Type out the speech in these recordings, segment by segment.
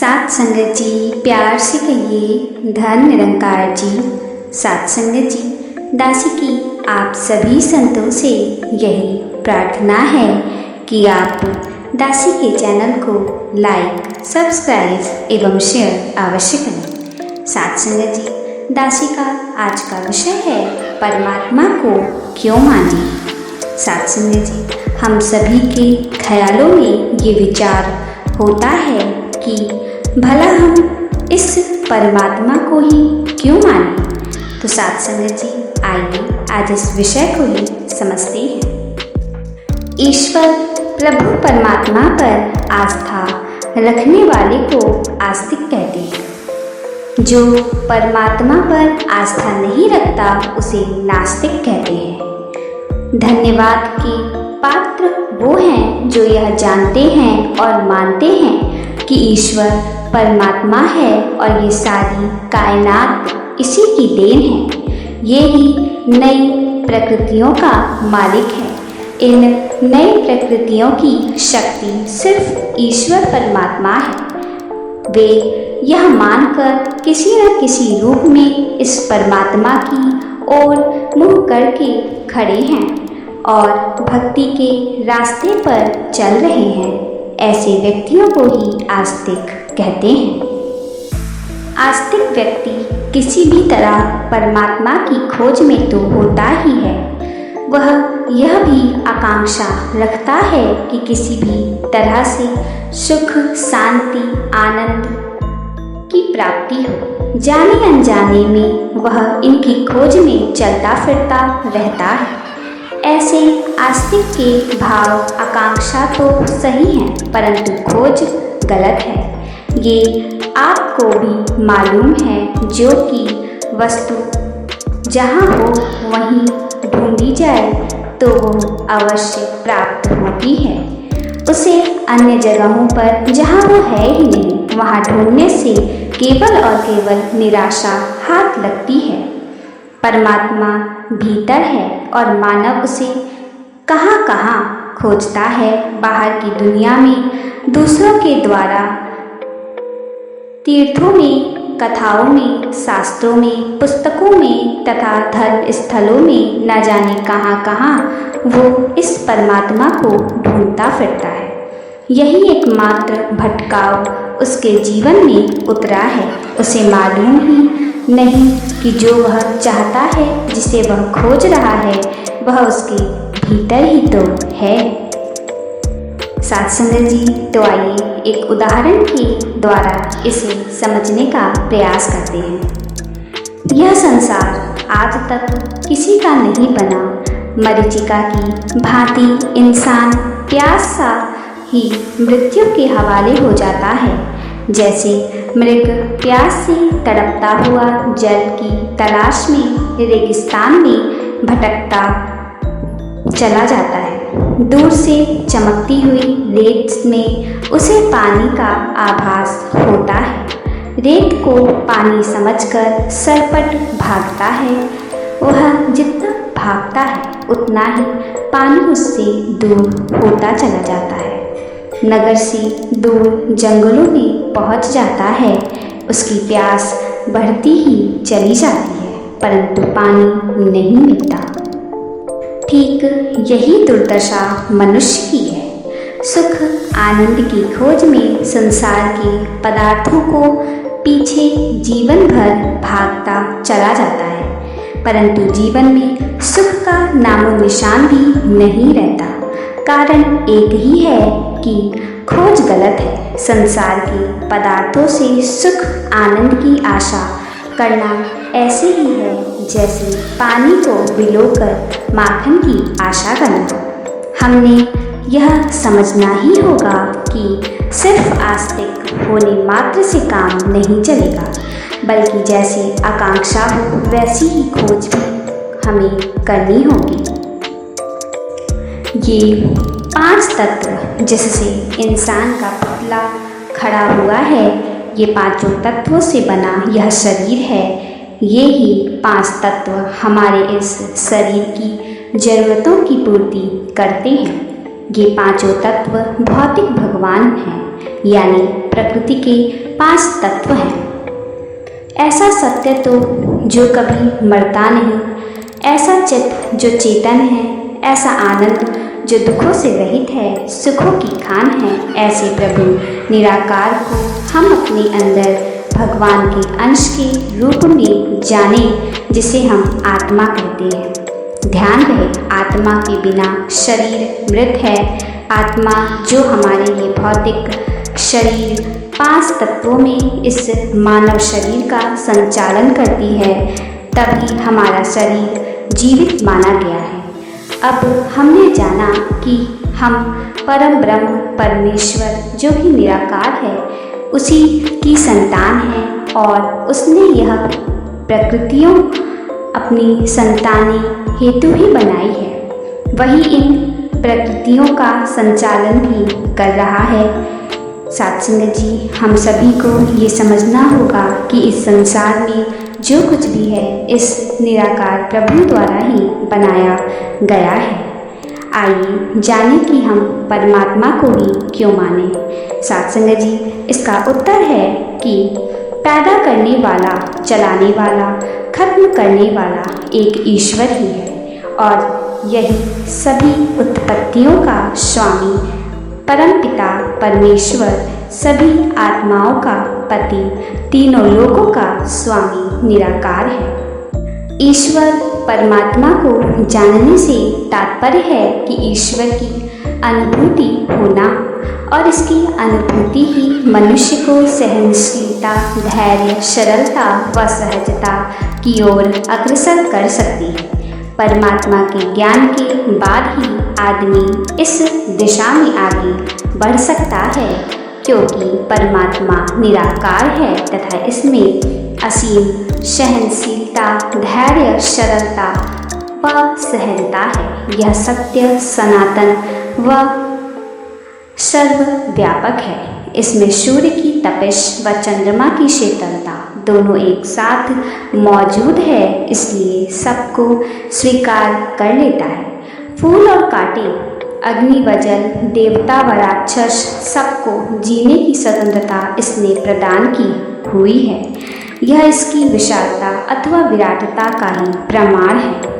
साथ संगत जी, प्यार से कहिए धन निरंकार जी। साथ संगत जी, दासी की आप सभी संतों से यही प्रार्थना है कि आप दासी के चैनल को लाइक, सब्सक्राइब एवं शेयर अवश्य करें। साथ संगत जी, दासी का आज का विषय है परमात्मा को क्यों माने। साथ संगत जी, हम सभी के ख्यालों में ये विचार होता है कि भला हम इस परमात्मा को ही क्यों मानें। तो साथ संगत जी, आइए आज इस विषय को ही समझते हैं। ईश्वर प्रभु परमात्मा पर आस्था रखने वाले को आस्तिक कहते हैं। जो परमात्मा पर आस्था नहीं रखता उसे नास्तिक कहते हैं। धन्यवाद के पात्र वो हैं जो यह जानते हैं और मानते हैं कि ईश्वर परमात्मा है और ये सारी कायनात इसी की देन है। ये ही नई प्रकृतियों का मालिक है। इन नई प्रकृतियों की शक्ति सिर्फ ईश्वर परमात्मा है। वे यह मानकर किसी न किसी रूप में इस परमात्मा की ओर मुँह करके खड़े हैं और भक्ति के रास्ते पर चल रहे हैं। ऐसे व्यक्तियों को ही आस्तिक कहते हैं। आस्तिक व्यक्ति किसी भी तरह परमात्मा की खोज में तो होता ही है। वह यह भी आकांक्षा रखता है कि किसी भी तरह से सुख, शांति, आनंद की प्राप्ति हो। जाने अनजाने में वह इनकी खोज में चलता फिरता रहता है। ऐसे आस्तिक के भाव आकांक्षा तो सही हैं, परंतु खोज गलत है। ये आपको भी मालूम है, जो कि वस्तु जहाँ हो वहीं ढूंढी जाए तो वो अवश्य प्राप्त होती है। उसे अन्य जगहों पर जहाँ वो है ही नहीं, वहाँ ढूंढने से केवल और केवल निराशा हाथ लगती है। परमात्मा भीतर है और मानव उसे कहाँ कहाँ खोजता है। बाहर की दुनिया में दूसरों के द्वारा तीर्थों में, कथाओं में, शास्त्रों में, पुस्तकों में तथा धर्म स्थलों में न जाने कहाँ कहाँ वो इस परमात्मा को ढूंढता फिरता है। यही एकमात्र भटकाव उसके जीवन में उतरा है। उसे मालूम ही नहीं कि जो वह चाहता है, जिसे वह खोज रहा है, वह उसके भीतर ही तो है। साथ संगत जी, तो आइए एक उदाहरण के द्वारा इसे समझने का प्रयास करते हैं। यह संसार आज तक किसी का नहीं बना। मरीचिका की भांति इंसान प्यास सा ही मृत्यु के हवाले हो जाता है। जैसे मृग प्यास से तड़पता हुआ जल की तलाश में रेगिस्तान में भटकता चला जाता है। दूर से चमकती हुई रेत में उसे पानी का आभास होता है। रेत को पानी समझकर सरपट भागता है। वह जितना भागता है उतना ही पानी उससे दूर होता चला जाता है। नगर से दूर जंगलों में पहुंच जाता है। उसकी प्यास बढ़ती ही चली जाती है, परंतु पानी नहीं मिलता। ठीक यही दुर्दशा मनुष्य की है। सुख आनंद की खोज में संसार के पदार्थों को पीछे जीवन भर भागता चला जाता है, परंतु जीवन में सुख का नामो निशान भी नहीं रहता। कारण एक ही है कि खोज गलत है। संसार के पदार्थों से सुख आनंद की आशा करना ऐसे ही है जैसे पानी को भिगोकर माखन की आशा करना। हमने यह समझना ही होगा कि सिर्फ आस्तिक होने मात्र से काम नहीं चलेगा, बल्कि जैसे आकांक्षा हो वैसी ही खोज भी हमें करनी होगी। ये 5 तत्व जिससे इंसान का पुतला खड़ा हुआ है, ये 5 तत्वों से बना यह शरीर है। ये ही 5 तत्व हमारे इस शरीर की जरूरतों की पूर्ति करते हैं। ये 5 तत्व भौतिक भगवान हैं, यानी प्रकृति के 5 तत्व हैं। ऐसा सत्य तो जो कभी मरता नहीं, ऐसा चित्त जो चेतन है, ऐसा आनंद जो दुखों से रहित है, सुखों की खान है, ऐसे प्रभु निराकार को हम अपने अंदर भगवान के अंश के रूप में जाने, जिसे हम आत्मा कहते हैं। ध्यान रहे, आत्मा के बिना शरीर मृत है। आत्मा जो हमारे ये भौतिक शरीर 5 तत्वों में इस मानव शरीर का संचालन करती है, तभी हमारा शरीर जीवित माना गया है। अब हमने जाना कि हम परम ब्रह्म परमेश्वर जो कि निराकार है, उसी की संतान है और उसने यह प्रकृतियों अपनी संतानी हेतु ही बनाई है। वही इन प्रकृतियों का संचालन भी कर रहा है। सत्संग जी, हम सभी को ये समझना होगा कि इस संसार में जो कुछ भी है इस निराकार प्रभु द्वारा ही बनाया गया है। आइए जानें कि हम परमात्मा को ही क्यों माने। सत्संग जी, इसका उत्तर है कि पैदा करने वाला, चलाने वाला, खत्म करने वाला एक ईश्वर ही है और यही सभी उत्पत्तियों का स्वामी परमपिता परमेश्वर, सभी आत्माओं का पति, तीनों लोकों का स्वामी निराकार है। ईश्वर परमात्मा को जानने से तात्पर्य है कि ईश्वर की अनुभूति होना, और इसकी अनुभूति ही मनुष्य को सहनशीलता, धैर्य, सरलता व सहजता की ओर अग्रसर कर सकती है। परमात्मा के ज्ञान के बाद ही आदमी इस दिशा में आगे बढ़ सकता है, क्योंकि परमात्मा निराकार है तथा इसमें असीम सहनशीलता, धैर्य, सरलता व सहजता है। यह सत्य सनातन व सर्वव्यापक है। इसमें सूर्य की तपिश व चंद्रमा की शीतलता दोनों एक साथ मौजूद है, इसलिए सबको स्वीकार कर लेता है। फूल और कांटे, अग्नि व जल, देवता व राक्षस, सबको जीने की स्वतंत्रता इसने प्रदान की हुई है। यह इसकी विशालता अथवा विराटता का ही प्रमाण है।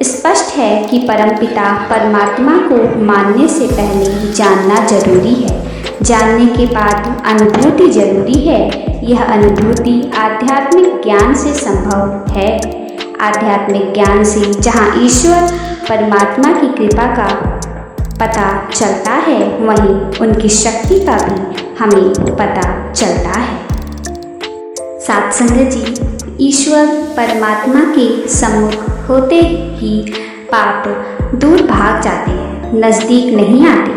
स्पष्ट है कि परमपिता परमात्मा को मानने से पहले जानना जरूरी है, जानने के बाद अनुभूति जरूरी है। यह अनुभूति आध्यात्मिक ज्ञान से संभव है। आध्यात्मिक ज्ञान से जहाँ ईश्वर परमात्मा की कृपा का पता चलता है, वहीं उनकी शक्ति का भी हमें पता चलता है। सत्संग जी, ईश्वर परमात्मा के सम्मुख होते ही पाप दूर भाग जाते हैं, नज़दीक नहीं आते,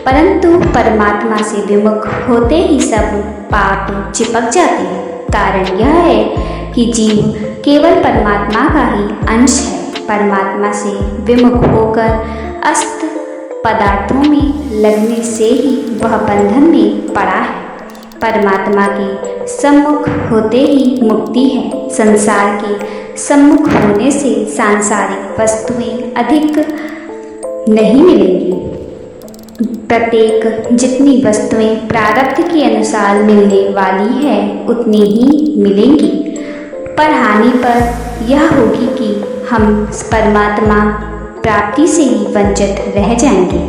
परंतु परमात्मा से विमुख होते ही सब पाप चिपक जाते हैं। कारण यह है कि जीव केवल परमात्मा का ही अंश है। परमात्मा से विमुख होकर अस्त पदार्थों में लगने से ही वह बंधन में पड़ा है। परमात्मा के सम्मुख होते ही मुक्ति है। संसार के सम्मुख होने से सांसारिक वस्तुएं अधिक नहीं मिलेंगी। प्रत्येक जितनी वस्तुएं प्रारब्ध के अनुसार मिलने वाली है उतनी ही मिलेंगी, पर हानि पर यह होगी कि हम परमात्मा प्राप्ति से ही वंचित रह जाएंगे।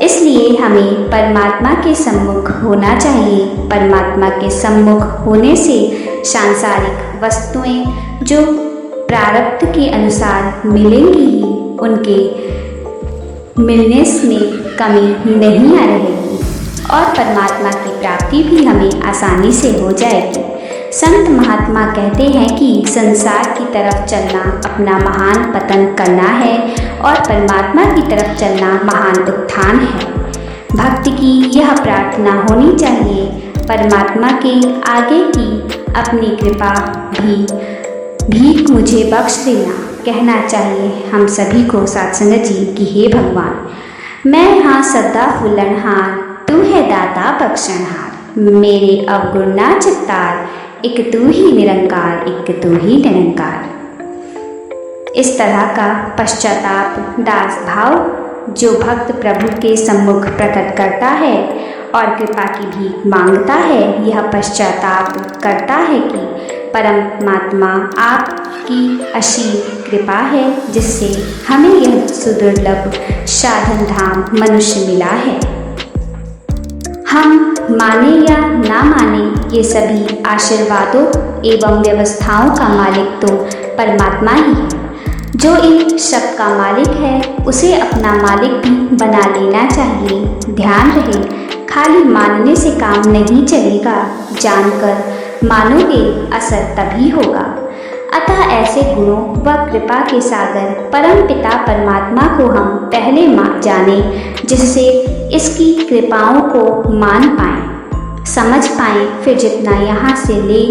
इसलिए हमें परमात्मा के सम्मुख होना चाहिए। परमात्मा के सम्मुख होने से सांसारिक वस्तुएं जो प्रारब्ध के अनुसार मिलेंगी ही, उनके मिलने में कमी नहीं आ रहेगी और परमात्मा की प्राप्ति भी हमें आसानी से हो जाएगी। संत महात्मा कहते हैं कि संसार की तरफ चलना अपना महान पतन करना है और परमात्मा की तरफ चलना महान उत्थान है। भक्ति की यह प्रार्थना होनी चाहिए, परमात्मा के आगे की अपनी कृपा भीख मुझे बख्श देना। कहना चाहिए हम सभी को सत्संग जी कि हे भगवान, मैं हाँ सदा फूलनहार, तू है दाता बख्शनहार। मेरे अवगुण ना चित्तार, एक तू ही निरंकार, एक तू ही निरंकार। इस तरह का पश्चाताप दास भाव जो भक्त प्रभु के सम्मुख प्रकट करता है और कृपा की भीख मांगता है, यह पश्चाताप करता है कि परमात्मा आपकी असीम कृपा है जिससे हमें यह सुदुर्लभ साधन धाम मनुष्य मिला है। हम माने या ना माने, ये सभी आशीर्वादों एवं व्यवस्थाओं का मालिक तो परमात्मा ही है। जो इन सब का मालिक है उसे अपना मालिक भी बना लेना चाहिए। ध्यान रहे, खाली मानने से काम नहीं चलेगा, जानकर मानोगे असर तभी होगा। अतः ऐसे गुणों व कृपा के सागर परम पिता परमात्मा को हम पहले जाने, जिससे इसकी कृपाओं को मान पाएं, समझ पाएं, फिर जितना यहाँ से ले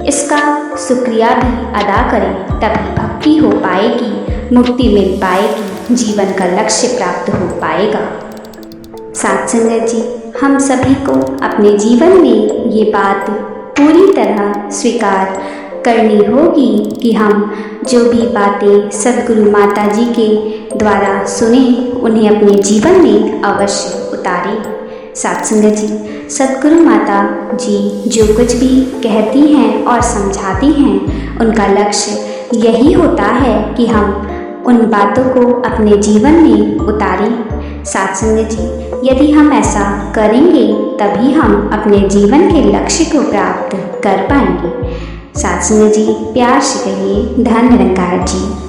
इसका शुक्रिया भी अदा करें, तभी भक्ति हो पाएगी, मुक्ति मिल पाएगी, जीवन का लक्ष्य प्राप्त हो पाएगा। साथ संगत जी, हम सभी को अपने जीवन में ये बात पूरी तरह स्वीकार करनी होगी कि हम जो भी बातें सद्गुरु माता जी के द्वारा सुने उन्हें अपने जीवन में अवश्य उतारें। साथ संगत जी, सद्गुरु माता जी जो कुछ भी कहती हैं और समझाती हैं, उनका लक्ष्य यही होता है कि हम उन बातों को अपने जीवन में उतारें। साथ संगत जी, यदि हम ऐसा करेंगे तभी हम अपने जीवन के लक्ष्य को प्राप्त कर पाएंगे। साथ संगत जी, प्यार से कहिए धन निरंकार जी।